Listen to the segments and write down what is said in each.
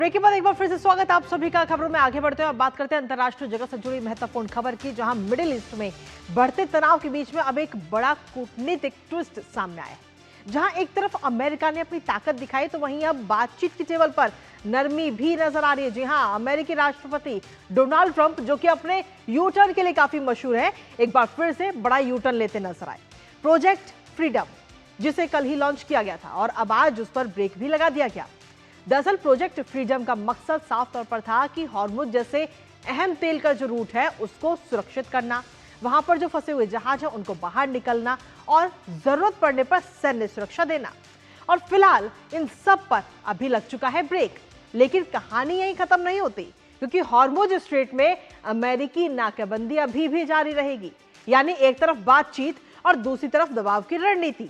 Break के बाद एक बार फिर से स्वागत आप सभी का। खबरों में आगे बढ़ते हैं और बात करते हैं अंतर्राष्ट्रीय जगत से जुड़ी महत्वपूर्ण खबर की, जहां मिडिल ईस्ट में बढ़ते तनाव के बीच में अब एक बड़ा कूटनीतिक ट्विस्ट सामने आया है। जहां एक तरफ अमेरिका ने अपनी ताकत दिखाई, तो वहीं अब बातचीत की टेबल पर नरमी भी नजर आ रही है। जी हां, अमेरिकी राष्ट्रपति डोनाल्ड ट्रंप, जो कि अपने यू टर्न के लिए काफी मशहूर है, एक बार फिर से बड़ा यू टर्न लेते नजर आए। प्रोजेक्ट फ्रीडम, जिसे कल ही लॉन्च किया गया था और अब आज उस पर ब्रेक भी लगा दिया गया। दरअसल प्रोजेक्ट फ्रीडम का मकसद साफ तौर पर था कि हॉर्मुज जैसे अहम तेल का जो रूट है उसको सुरक्षित करना, वहां पर जो फंसे हुए जहाज हैं उनको बाहर निकलना और जरूरत पड़ने पर सैन्य सुरक्षा देना। और फिलहाल इन सब पर अभी लग चुका है ब्रेक, लेकिन कहानी यहीं खत्म नहीं होती, क्योंकि हॉर्मुज स्ट्रेट में अमेरिकी नाकाबंदी अभी भी जारी रहेगी। यानी एक तरफ बातचीत और दूसरी तरफ दबाव की रणनीति।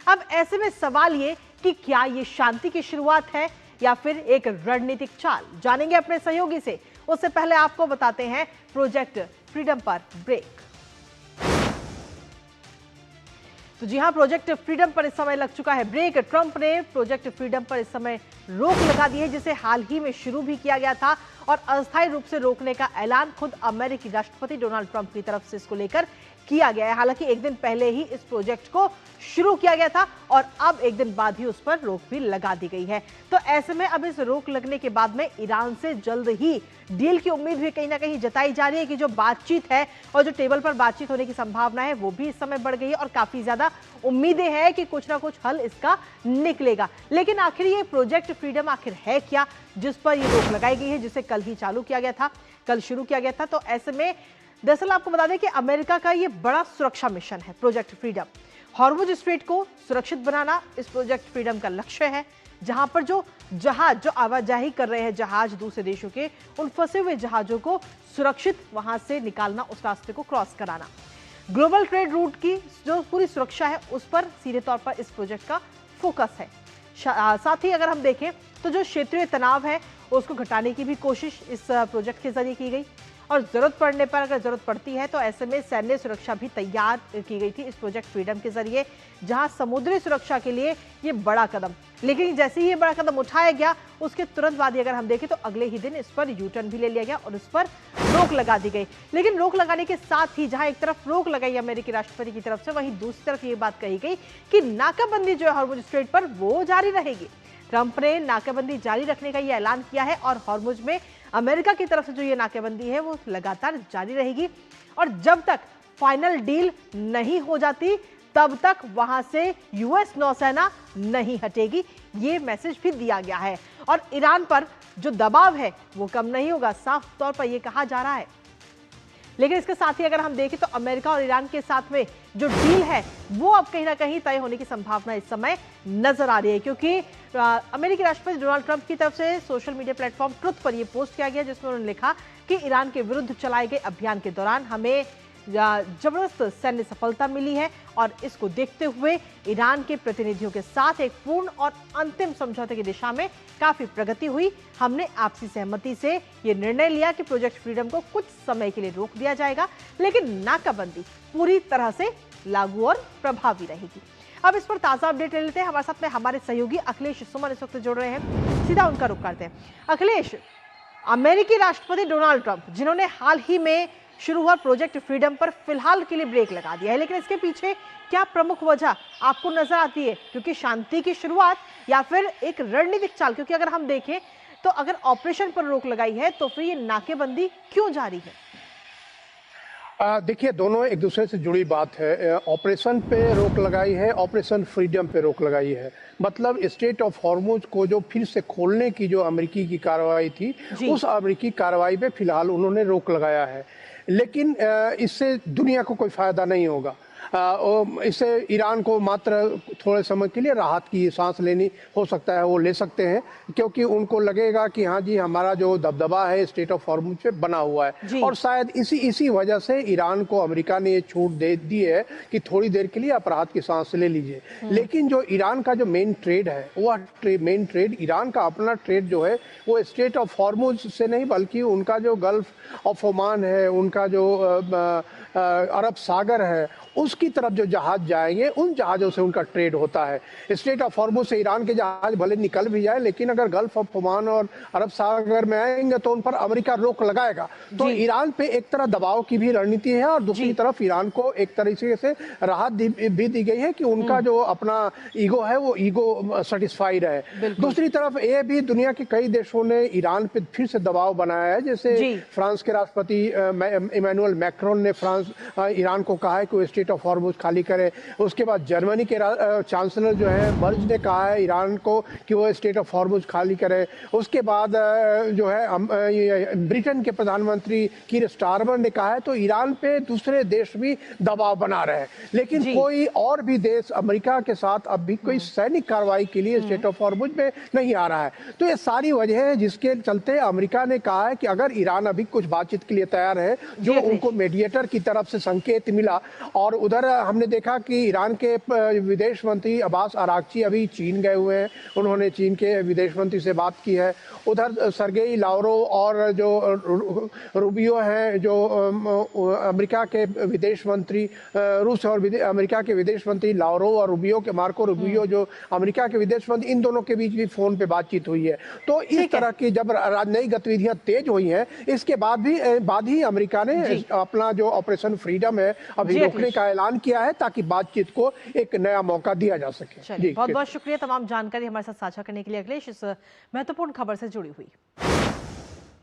अब ऐसे में सवाल ये कि क्या ये शांति की शुरुआत है या फिर एक रणनीतिक चाल, जानेंगे अपने सहयोगी से। उससे पहले आपको बताते हैं प्रोजेक्ट फ्रीडम पर ब्रेक। तो जी हां, प्रोजेक्ट फ्रीडम पर इस समय लग चुका है ब्रेक। ट्रंप ने प्रोजेक्ट फ्रीडम पर इस समय रोक लगा दी है, जिसे हाल ही में शुरू भी किया गया था और अस्थायी रूप से रोकने का ऐलान खुद अमेरिकी राष्ट्रपति डोनाल्ड ट्रंप की तरफ से इसको लेकर किया गया है। हालांकि एक दिन पहले ही इस प्रोजेक्ट को शुरू किया गया था और अब एक दिन बाद ही उस पर रोक भी लगा दी गई है। तो ऐसे में अब इस रोक लगने के बाद में ईरान से जल्द ही डील की उम्मीद भी कहीं ना कहीं जताई जा रही है कि जो बातचीत है और जो टेबल पर बातचीत होने की संभावना है वो भी इस समय बढ़ गई है और काफी ज्यादा उम्मीदें हैं कि कुछ ना कुछ हल इसका निकलेगा। लेकिन आखिर ये प्रोजेक्ट फ्रीडम आखिर है क्या, जिस पर ये रोक लगाई गई है, जिसे कल ही चालू किया गया था, कल शुरू किया गया था। तो ऐसे में दरअसल आपको बता दें कि अमेरिका का ये बड़ा सुरक्षा मिशन है प्रोजेक्ट फ्रीडम। हॉर्मुज स्ट्रेट को सुरक्षित बनाना इस प्रोजेक्ट फ्रीडम का लक्ष्य है, जहां पर जो आवाजाही कर रहे हैं जहाज दूसरे देशों के, उन फंसे हुए जहाजों को सुरक्षित वहां से निकालना, उस रास्ते को क्रॉस कराना। ग्लोबल ट्रेड रूट की जो पूरी सुरक्षा है उस पर सीधे तौर पर इस प्रोजेक्ट का फोकस है। साथ ही अगर हम देखें तो जो क्षेत्रीय तनाव है उसको घटाने की भी कोशिश इस प्रोजेक्ट के जरिए की गई और जरूरत पड़ने पर, अगर जरूरत पड़ती है तो ऐसे में सैन्य सुरक्षा भी तैयार की गई थी इस प्रोजेक्ट फ्रीडम के जरिए, जहां समुद्री सुरक्षा के लिए ये बड़ा कदम। लेकिन जैसे ही ये बड़ा कदम उठाया गया उसके तुरंत बाद ही अगर हम देखें तो अगले ही दिन इस पर यू टर्न भी ले लिया गया और इस पर रोक लगा दी गई। लेकिन रोक लगाने के साथ ही जहां एक तरफ रोक लगाई अमेरिकी राष्ट्रपति की तरफ से, वहीं दूसरी तरफ ये बात कही गई कि नाकाबंदी जो है हॉर्मुज स्ट्रेट पर वो जारी रहेगी। ट्रंप ने नाकाबंदी जारी रखने का ये ऐलान किया है और हॉर्मुज में अमेरिका की तरफ से जो ये नाकाबंदी है वो लगातार जारी रहेगी और जब तक फाइनल डील नहीं हो जाती तब तक वहां से यूएस नौसेना नहीं हटेगी। ये मैसेज भी दिया गया है और ईरान पर जो दबाव है वो कम नहीं होगा, साफ तौर पर यह कहा जा रहा है। लेकिन इसके साथ ही अगर हम देखें तो अमेरिका और ईरान के साथ में जो डील है वो अब कहीं ना कहीं तय होने की संभावना इस समय नजर आ रही है, क्योंकि अमेरिकी राष्ट्रपति डोनाल्ड ट्रंप की तरफ से सोशल मीडिया प्लेटफॉर्म ट्रुथ पर यह पोस्ट किया गया, जिसमें उन्होंने लिखा कि ईरान के विरुद्ध चलाए गए अभियान के दौरान हमें जबरदस्त सैन्य सफलता मिली है और इसको देखते हुए ईरान के प्रतिनिधियों के साथ एक पूर्ण और अंतिम समझौते की दिशा में काफी प्रगति हुई। हमने आपसी सहमति से ये निर्णय लिया कि प्रोजेक्ट फ्रीडम को कुछ समय के लिए रोक दिया जाएगा, लेकिन नाकाबंदी पूरी तरह से लागू और प्रभावी रहेगी। अब इस पर ताजा अपडेट ले लेते हैं। हमारे साथ में हमारे सहयोगी अखिलेश सुमन इस वक्त जुड़ रहे हैं, सीधा उनका रुख करते हैं। अखिलेश, अमेरिकी राष्ट्रपति डोनाल्ड ट्रंप, जिन्होंने हाल ही में शुरू हुआ प्रोजेक्ट फ्रीडम पर फिलहाल के लिए ब्रेक लगा दिया है, लेकिन इसके पीछे क्या प्रमुख वजह आपको नजर आती है? क्योंकि शांति की शुरुआत या फिर एक रणनीतिक चाल? क्योंकि अगर हम देखें तो अगर ऑपरेशन पर रोक लगाई है तो फिर ये नाकेबंदी क्यों जारी है? देखिए, दोनों एक दूसरे से जुड़ी बात है। ऑपरेशन पे रोक लगाई है, ऑपरेशन फ्रीडम पे रोक लगाई है। मतलब स्टेट ऑफ हॉर्मुज को जो फिर से खोलने की जो अमेरिकी की कार्रवाई थी, उस अमेरिकी कार्रवाई पे फिलहाल उन्होंने रोक लगाया है। लेकिन इससे दुनिया को कोई फायदा नहीं होगा। इससे ईरान को मात्र थोड़े समय के लिए राहत की सांस लेनी हो सकता है, वो ले सकते हैं, क्योंकि उनको लगेगा कि हाँ जी, हमारा जो दबदबा है स्टेट ऑफ हॉर्मुज पे बना हुआ है। और शायद इसी वजह से ईरान को अमेरिका ने ये छूट दे दी है कि थोड़ी देर के लिए आप राहत की सांस ले लीजिए। लेकिन जो ईरान का जो मेन ट्रेड है, वह मेन ट्रेड, ईरान का अपना ट्रेड जो है वो स्टेट ऑफ हॉर्मुज से नहीं, बल्कि उनका जो गल्फ ऑफ ओमान है, उनका जो अरब सागर है उसकी तरफ जो जहाज जाएंगे उन जहाज़ों से उनका ट्रेड होता है। स्ट्रेट ऑफ हॉर्मुज से ईरान के जहाज भले निकल भी जाए, लेकिन अगर गल्फ ऑफ ओमान और अरब सागर में आएंगे तो उन पर अमेरिका रोक लगाएगा। तो ईरान पे एक तरह दबाव की भी रणनीति है और दूसरी तरफ ईरान को एक तरीके से राहत भी दी गई है कि उनका जो अपना ईगो है वो ईगो सेटिस्फाइड है। दूसरी तरफ ये भी दुनिया के कई देशों ने ईरान पे फिर से दबाव बनाया है, जैसे फ्रांस के राष्ट्रपति इमैनुअल मैक्रोन ने ईरान को कहा है कि वो स्ट्रेट ऑफ हॉर्मुज खाली करे। उसके बाद जर्मनी के चांसलर जो है मर्ज ने कहा है ईरान को कि वो स्ट्रेट ऑफ हॉर्मुज खाली करे। उसके बाद जो है ब्रिटेन के प्रधानमंत्री कीर स्टारमर ने कहा है। तो ईरान पे दूसरे देश भी दबाव बना रहे हैं, लेकिन कोई और भी देश अमेरिका के साथ अभी कोई सैनिक कार्रवाई के लिए स्ट्रेट ऑफ हॉर्मुज में नहीं आ रहा है। तो ये सारी वजह है जिसके चलते अमेरिका ने कहा है कि अगर ईरान अभी कुछ बातचीत के लिए तैयार है, जो उनको मीडिएटर की तरफ से संकेत मिला। और उधर हमने देखा कि ईरान के विदेश मंत्री अब्बास अरागची अभी चीन गए हुए हैं, उन्होंने चीन के विदेश मंत्री से बात की है। उधर सर्गेई लावरोव और जो रूबियो हैं, जो अमेरिका के विदेश मंत्री, रूस और अमेरिका के विदेश मंत्री लावरोव और रूबियो के मार्को रूबियो जो अमेरिका के विदेश मंत्री, इन दोनों के बीच भी फोन पे बातचीत हुई है। तो इस तरह की जब नई गतिविधियां तेज हुई हैं, इसके बाद ही अमेरिका ने अपना जो ऑपरेशन फ्रीडम है अभी रोकने का ऐलान किया है, ताकि बातचीत को एक नया मौका दिया जा सके। बहुत बहुत शुक्रिया तमाम जानकारी हमारे साथ साझा करने के लिए अखिलेश, इस महत्वपूर्ण खबर से जुड़ी हुई।